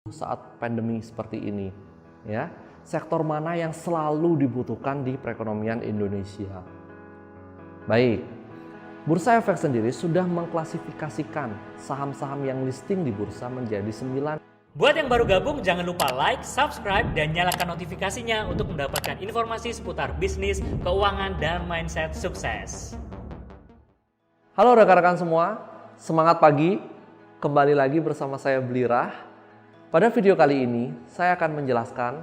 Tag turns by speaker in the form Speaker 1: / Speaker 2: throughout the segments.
Speaker 1: saat pandemi seperti ini, ya. Sektor mana yang selalu dibutuhkan di perekonomian Indonesia? Baik, Bursa Efek sendiri sudah mengklasifikasikan saham-saham yang listing di bursa menjadi 9.
Speaker 2: Buat yang baru gabung, jangan lupa like, subscribe, dan nyalakan notifikasinya untuk mendapatkan informasi seputar bisnis, keuangan, dan mindset sukses.
Speaker 1: Halo rekan-rekan semua, semangat pagi. Kembali lagi bersama saya Blirah. Pada video kali ini, saya akan menjelaskan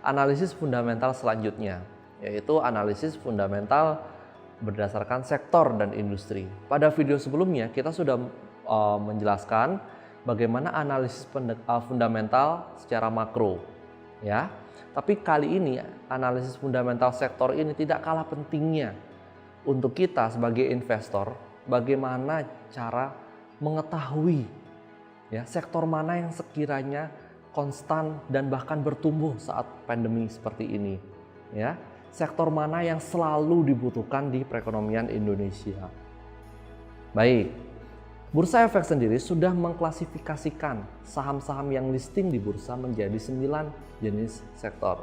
Speaker 1: analisis fundamental selanjutnya, yaitu analisis fundamental berdasarkan sektor dan industri. Pada video sebelumnya, kita sudah menjelaskan bagaimana analisis fundamental secara makro, ya. Tapi kali ini analisis fundamental sektor ini tidak kalah pentingnya untuk kita sebagai investor. Bagaimana cara mengetahui ya sektor mana yang sekiranya konstan dan bahkan bertumbuh saat pandemi seperti ini, ya. Sektor mana yang selalu dibutuhkan di perekonomian Indonesia. Baik, Bursa Efek sendiri sudah mengklasifikasikan saham-saham yang listing di bursa menjadi 9 jenis sektor.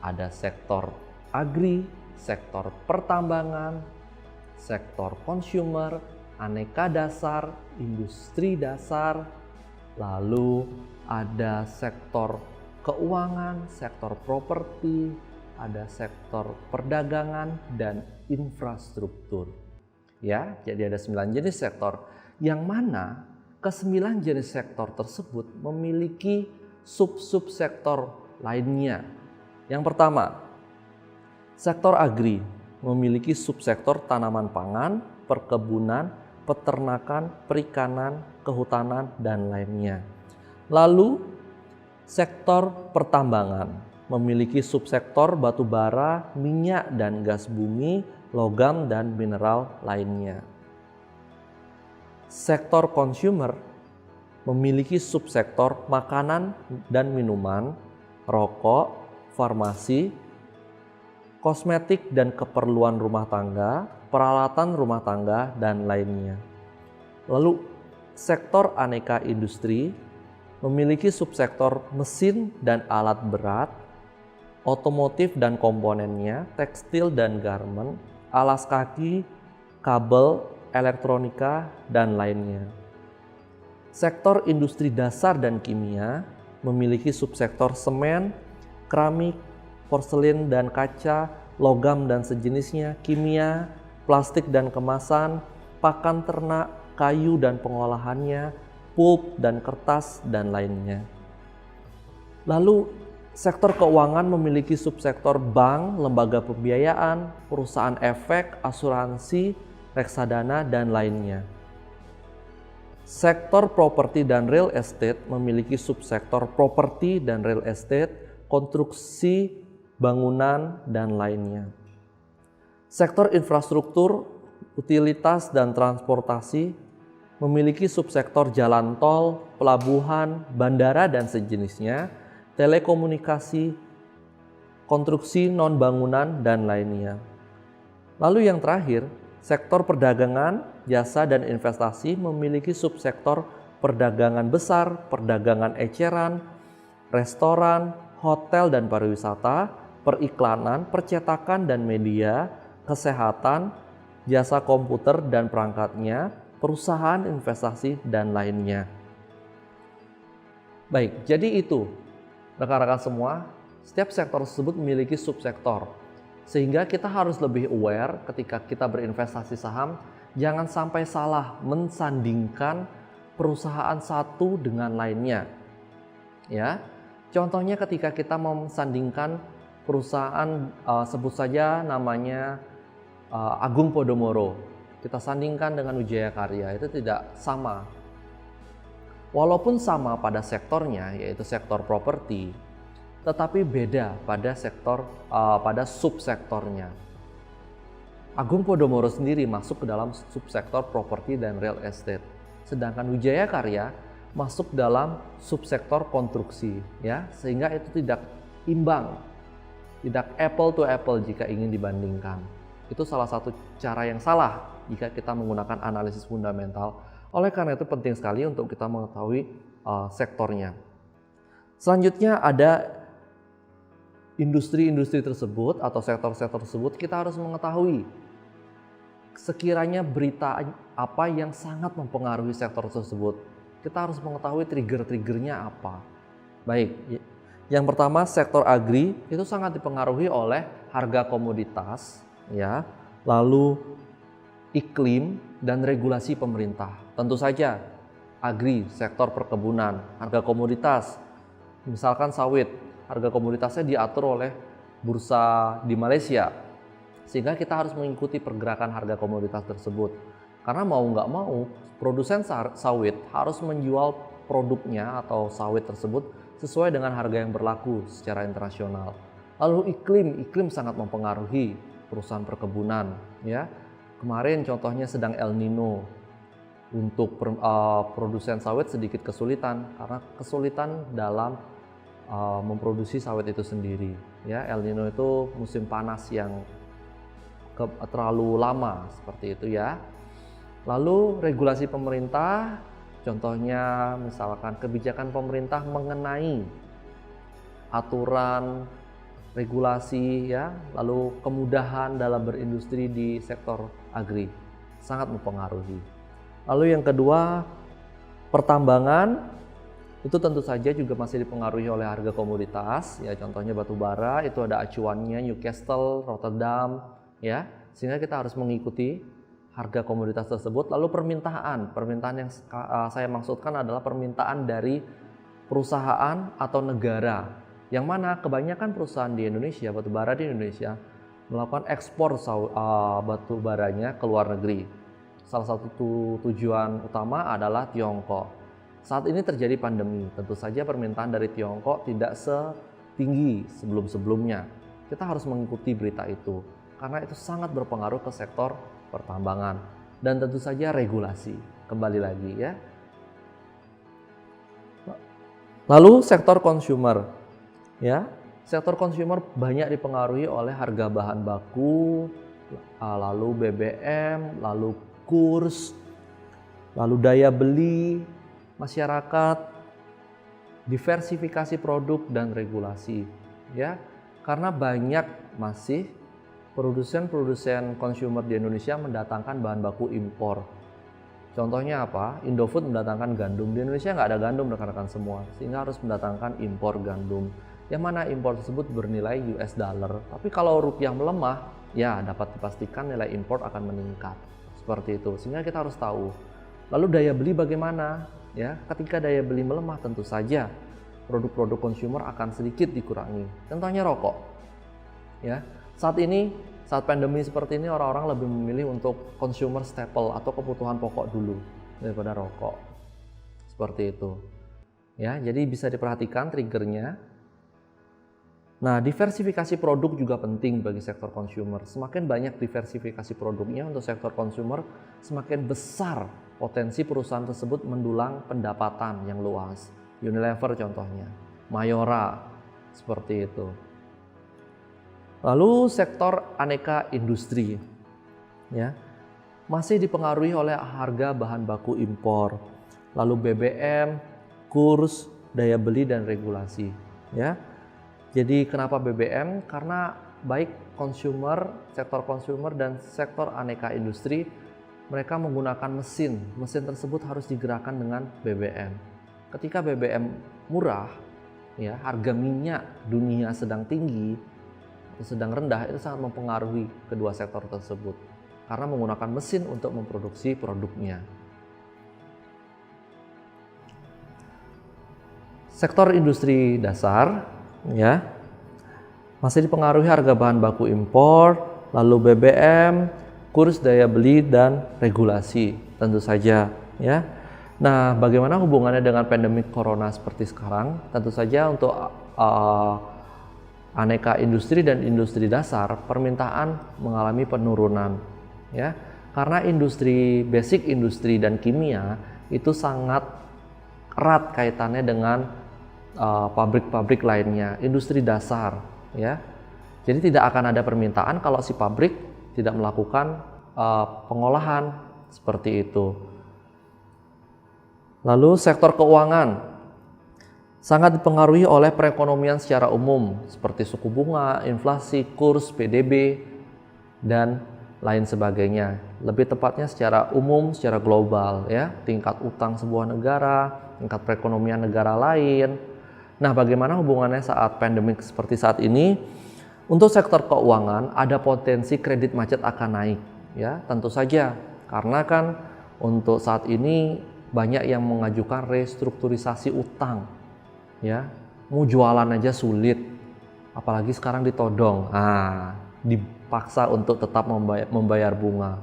Speaker 1: Ada sektor agri, sektor pertambangan, sektor consumer, aneka dasar, industri dasar, lalu ada sektor keuangan, sektor properti, ada sektor perdagangan dan infrastruktur. Ya, jadi ada 9 jenis sektor yang mana ke-9 jenis sektor tersebut memiliki sub-sub sektor lainnya. Yang pertama, sektor agri memiliki subsektor tanaman pangan, perkebunan, peternakan, perikanan, kehutanan, dan lainnya. Lalu, sektor pertambangan memiliki subsektor batu bara, minyak dan gas bumi, logam dan mineral lainnya. Sektor consumer memiliki subsektor makanan dan minuman, rokok, farmasi, kosmetik dan keperluan rumah tangga, peralatan rumah tangga, dan lainnya. Lalu, sektor aneka industri memiliki subsektor mesin dan alat berat, otomotif dan komponennya, tekstil dan garment, alas kaki, kabel, elektronika, dan lainnya. Sektor industri dasar dan kimia memiliki subsektor semen, keramik, porselin dan kaca, logam dan sejenisnya, kimia, plastik dan kemasan, pakan ternak, kayu dan pengolahannya, pulp dan kertas, dan lainnya. Lalu, sektor keuangan memiliki subsektor bank, lembaga pembiayaan, perusahaan efek, asuransi, reksadana, dan lainnya. Sektor properti dan real estate memiliki subsektor properti dan real estate, konstruksi, bangunan, dan lainnya. Sektor infrastruktur, utilitas, dan transportasi memiliki subsektor jalan tol, pelabuhan, bandara, dan sejenisnya, telekomunikasi, konstruksi non-bangunan, dan lainnya. Lalu yang terakhir, sektor perdagangan, jasa, dan investasi memiliki subsektor perdagangan besar, perdagangan eceran, restoran, hotel dan pariwisata, periklanan, percetakan dan media, kesehatan, jasa komputer dan perangkatnya, perusahaan investasi, dan lainnya. Baik, jadi itu rekan-rekan semua, setiap sektor tersebut memiliki subsektor. Sehingga kita harus lebih aware ketika kita berinvestasi saham, jangan sampai salah mensandingkan perusahaan satu dengan lainnya. Ya. Contohnya ketika kita mensandingkan perusahaan sebut saja namanya Agung Podomoro, kita sandingkan dengan Wijaya Karya, itu tidak sama. Walaupun sama pada sektornya, yaitu sektor properti, tetapi beda pada pada subsektornya. Agung Podomoro sendiri masuk ke dalam subsektor properti dan real estate, sedangkan Wijaya Karya masuk dalam subsektor konstruksi, ya, sehingga itu tidak imbang, tidak apple to apple jika ingin dibandingkan. Itu salah satu cara yang salah jika kita menggunakan analisis fundamental. Oleh karena itu penting sekali untuk kita mengetahui sektornya. Selanjutnya ada industri-industri tersebut atau sektor-sektor tersebut, kita harus mengetahui sekiranya berita apa yang sangat mempengaruhi sektor tersebut. Kita harus mengetahui trigger-triggernya apa. Baik, yang pertama sektor agri itu sangat dipengaruhi oleh harga komoditas, ya, lalu iklim dan regulasi pemerintah. Tentu saja agri, sektor perkebunan, harga komoditas, misalkan sawit, harga komoditasnya diatur oleh bursa di Malaysia, sehingga kita harus mengikuti pergerakan harga komoditas tersebut. Karena mau nggak mau, produsen sawit harus menjual produknya atau sawit tersebut sesuai dengan harga yang berlaku secara internasional. Lalu iklim sangat mempengaruhi perusahaan perkebunan. Ya, kemarin contohnya sedang El Nino. Untuk produsen sawit sedikit kesulitan karena kesulitan dalam memproduksi sawit itu sendiri. Ya, El Nino itu musim panas yang terlalu lama seperti itu ya. Lalu regulasi pemerintah, contohnya misalkan kebijakan pemerintah mengenai aturan regulasi ya, lalu kemudahan dalam berindustri di sektor agri sangat mempengaruhi. Lalu yang kedua, pertambangan itu tentu saja juga masih dipengaruhi oleh harga komoditas ya, contohnya batu bara itu ada acuannya Newcastle, Rotterdam ya, sehingga kita harus mengikuti harga komoditas tersebut. Lalu permintaan yang saya maksudkan adalah permintaan dari perusahaan atau negara, yang mana kebanyakan perusahaan di Indonesia, batu bara di Indonesia melakukan ekspor batu baranya ke luar negeri. Salah satu tujuan utama adalah Tiongkok. Saat ini terjadi pandemi, tentu saja permintaan dari Tiongkok tidak setinggi sebelum-sebelumnya. Kita harus mengikuti berita itu, karena itu sangat berpengaruh ke sektor pertambangan. Dan tentu saja regulasi, kembali lagi ya. Lalu sektor consumer, ya. Sektor consumer banyak dipengaruhi oleh harga bahan baku, lalu BBM, lalu kurs, lalu daya beli masyarakat, diversifikasi produk dan regulasi ya, karena banyak masih produsen consumer di Indonesia mendatangkan bahan baku impor. Contohnya apa? Indofood mendatangkan gandum, di Indonesia nggak ada gandum rekan-rekan semua, sehingga harus mendatangkan impor gandum, yang mana impor tersebut bernilai US dollar. Tapi kalau rupiah melemah, ya dapat dipastikan nilai impor akan meningkat seperti itu, sehingga kita harus tahu. Lalu daya beli bagaimana? Ya, ketika daya beli melemah, tentu saja produk-produk consumer akan sedikit dikurangi. Contohnya rokok. Ya, saat pandemi seperti ini orang-orang lebih memilih untuk consumer staple atau kebutuhan pokok dulu daripada rokok. Seperti itu. Ya, jadi bisa diperhatikan triggernya. Nah, diversifikasi produk juga penting bagi sektor consumer. Semakin banyak diversifikasi produknya untuk sektor consumer, semakin besar potensi perusahaan tersebut mendulang pendapatan yang luas. Unilever contohnya, Mayora, seperti itu. Lalu sektor aneka industri, ya, masih dipengaruhi oleh harga bahan baku impor, lalu BBM, kurs, daya beli dan regulasi. Ya, jadi kenapa BBM? Karena baik sektor consumer dan sektor aneka industri, mereka menggunakan mesin tersebut harus digerakkan dengan BBM. Ketika BBM murah, ya, harga minyak dunia sedang tinggi atau sedang rendah, itu sangat mempengaruhi kedua sektor tersebut karena menggunakan mesin untuk memproduksi produknya. Sektor industri dasar, ya, masih dipengaruhi harga bahan baku impor, lalu BBM, kurs, daya beli dan regulasi tentu saja ya. Nah, bagaimana hubungannya dengan pandemi corona seperti sekarang? Tentu saja untuk aneka industri dan industri dasar, permintaan mengalami penurunan ya. Karena basic industri dan kimia itu sangat erat kaitannya dengan pabrik-pabrik lainnya, industri dasar ya. Jadi tidak akan ada permintaan kalau si pabrik tidak melakukan pengolahan seperti itu. Lalu sektor keuangan. sangat dipengaruhi oleh perekonomian secara umum seperti suku bunga, inflasi, kurs, PDB, dan lain sebagainya. Lebih tepatnya secara umum, secara global ya, tingkat utang sebuah negara, tingkat perekonomian negara lain. Nah, bagaimana hubungannya saat pandemik seperti saat ini? Untuk sektor keuangan ada potensi kredit macet akan naik ya, tentu saja karena kan untuk saat ini banyak yang mengajukan restrukturisasi utang ya. Mau jualan aja sulit, apalagi sekarang ditodong. Dipaksa untuk tetap membayar bunga.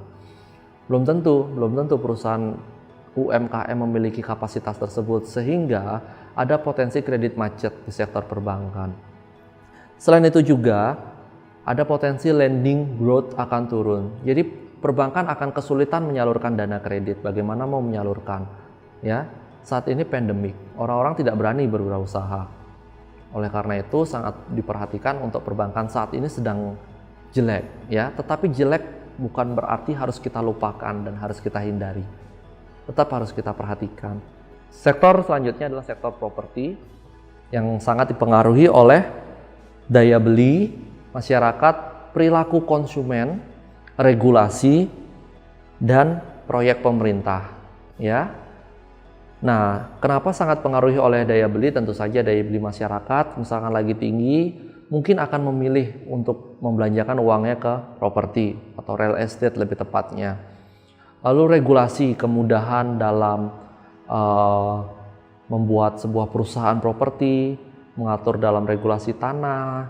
Speaker 1: Belum tentu perusahaan UMKM memiliki kapasitas tersebut sehingga ada potensi kredit macet di sektor perbankan. Selain itu juga ada potensi lending growth akan turun. Jadi perbankan akan kesulitan menyalurkan dana kredit. Bagaimana mau menyalurkan? Ya, saat ini pandemik, orang-orang tidak berani berwirausaha. Oleh karena itu sangat diperhatikan untuk perbankan saat ini sedang jelek ya, tetapi jelek bukan berarti harus kita lupakan dan harus kita hindari. Tetap harus kita perhatikan. Sektor selanjutnya adalah sektor properti yang sangat dipengaruhi oleh daya beli masyarakat, perilaku konsumen, regulasi, dan proyek pemerintah ya. Nah, kenapa sangat pengaruhi oleh daya beli? Tentu saja daya beli masyarakat misalkan lagi tinggi, mungkin akan memilih untuk membelanjakan uangnya ke properti atau real estate lebih tepatnya. Lalu regulasi, kemudahan dalam membuat sebuah perusahaan properti, mengatur dalam regulasi tanah,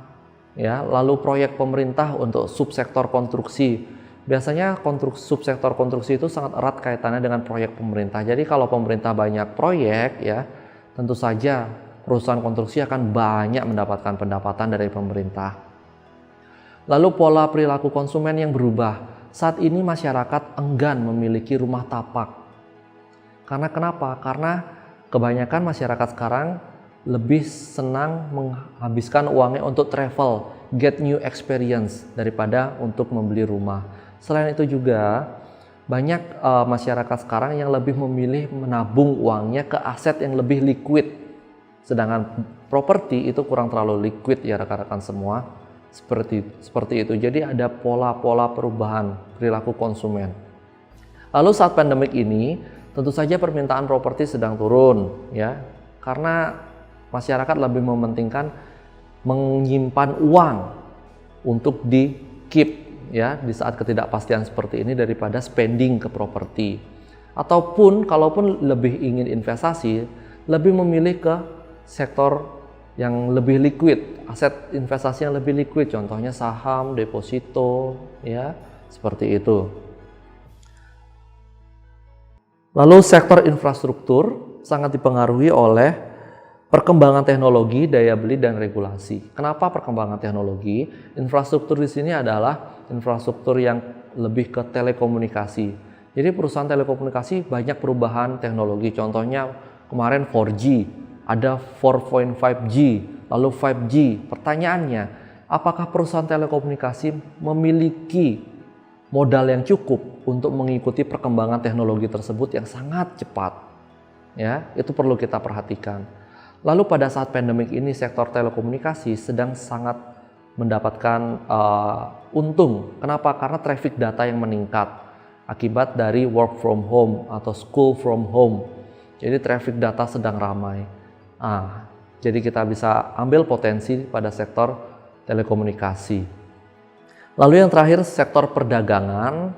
Speaker 1: ya. Lalu proyek pemerintah untuk subsektor konstruksi. Biasanya subsektor konstruksi itu sangat erat kaitannya dengan proyek pemerintah. Jadi kalau pemerintah banyak proyek, ya, tentu saja perusahaan konstruksi akan banyak mendapatkan pendapatan dari pemerintah. Lalu pola perilaku konsumen yang berubah. Saat ini masyarakat enggan memiliki rumah tapak. Karena kenapa? Karena kebanyakan masyarakat sekarang lebih senang menghabiskan uangnya untuk travel, get new experience daripada untuk membeli rumah. Selain itu juga banyak masyarakat sekarang yang lebih memilih menabung uangnya ke aset yang lebih liquid. Sedangkan properti itu kurang terlalu liquid ya rekan-rekan semua. Seperti itu. Jadi ada pola-pola perubahan perilaku konsumen. Lalu saat pandemik ini tentu saja permintaan properti sedang turun ya. Karena masyarakat lebih mementingkan menyimpan uang untuk di keep ya di saat ketidakpastian seperti ini daripada spending ke properti. Ataupun kalaupun lebih ingin investasi, lebih memilih ke sektor yang lebih liquid, aset investasi yang lebih liquid, contohnya saham, deposito, ya, seperti itu. Lalu sektor infrastruktur sangat dipengaruhi oleh perkembangan teknologi, daya beli, dan regulasi. Kenapa perkembangan teknologi? Infrastruktur di sini adalah infrastruktur yang lebih ke telekomunikasi. Jadi perusahaan telekomunikasi banyak perubahan teknologi. Contohnya kemarin 4G, ada 4.5G, lalu 5G. Pertanyaannya, apakah perusahaan telekomunikasi memiliki modal yang cukup untuk mengikuti perkembangan teknologi tersebut yang sangat cepat? Ya, itu perlu kita perhatikan. Lalu pada saat pandemik ini sektor telekomunikasi sedang sangat mendapatkan untung. Kenapa? Karena traffic data yang meningkat akibat dari work from home atau school from home. Jadi traffic data sedang ramai. Jadi kita bisa ambil potensi pada sektor telekomunikasi. Lalu yang terakhir sektor perdagangan,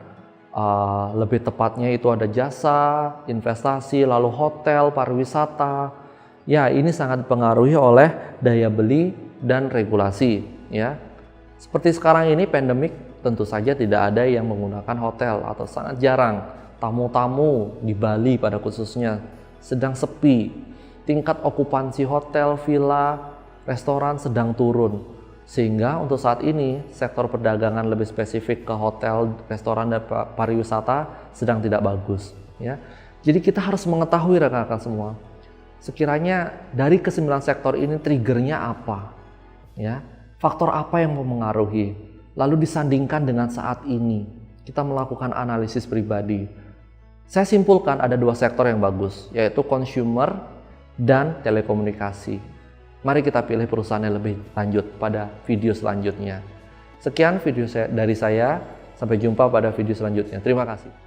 Speaker 1: lebih tepatnya itu ada jasa, investasi, lalu hotel, pariwisata. Ya, ini sangat dipengaruhi oleh daya beli dan regulasi. Ya, seperti sekarang ini pandemik, tentu saja tidak ada yang menggunakan hotel atau sangat jarang. Tamu-tamu di Bali pada khususnya sedang sepi. Tingkat okupansi hotel, villa, restoran sedang turun. Sehingga untuk saat ini sektor perdagangan lebih spesifik ke hotel, restoran, dan pariwisata sedang tidak bagus. Ya, jadi kita harus mengetahui rekan-rekan semua. Sekiranya dari ke-9 sektor ini triggernya apa? Ya, faktor apa yang mempengaruhi? Lalu disandingkan dengan saat ini. Kita melakukan analisis pribadi. Saya simpulkan ada 2 sektor yang bagus, yaitu consumer dan telekomunikasi. Mari kita pilih perusahaan yang lebih lanjut pada video selanjutnya. Sekian video dari saya, sampai jumpa pada video selanjutnya. Terima kasih.